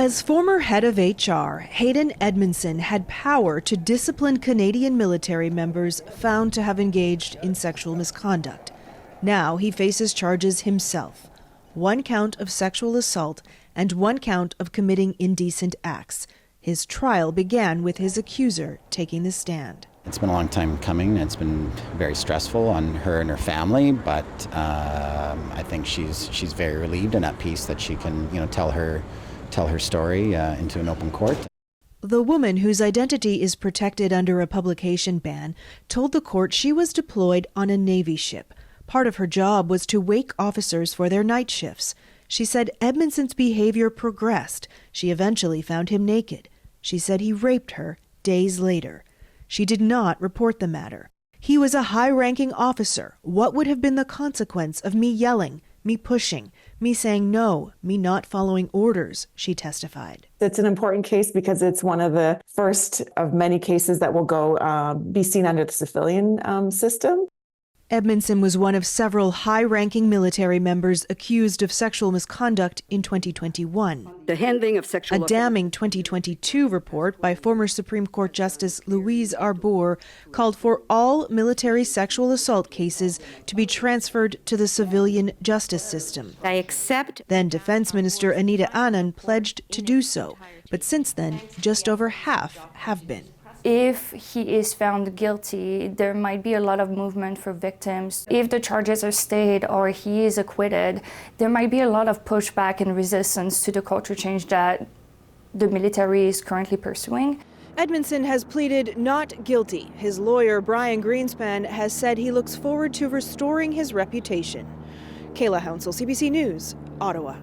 As former head of HR, Haydn Edmundson had power to discipline Canadian military members found to have engaged in sexual misconduct. Now he faces charges himself: 1 count of sexual assault and 1 count of committing indecent acts. His trial began with his accuser taking the stand. It's been a long time coming. It's been very stressful on her and her family, but I think she's very relieved and at peace that she can, tell her story into an open court. The woman, whose identity is protected under a publication ban, told the court she was deployed on a Navy ship. Part of her job was to wake officers for their night shifts. She said Edmundson's behavior progressed. She eventually found him naked. She said he raped her days later. She did not report the matter. He was a high-ranking officer. What would have been the consequence of me yelling, me pushing, me saying no, me not following orders, she testified. It's an important case because it's one of the first of many cases that will be seen under the civilian system. Edmundson was one of several high-ranking military members accused of sexual misconduct in 2021. The handling of sexual A damning 2022 report by former Supreme Court Justice Louise Arbour called for all military sexual assault cases to be transferred to the civilian justice system. I accept. Then Defense Minister Anita Anand pledged to do so, but since then, just over half have been. If he is found guilty, there might be a lot of movement for victims. If the charges are stayed or he is acquitted, there might be a lot of pushback and resistance to the culture change that the military is currently pursuing. Edmundson has pleaded not guilty. His lawyer, Brian Greenspan, has said he looks forward to restoring his reputation. Kayla Hounsell, CBC News, Ottawa.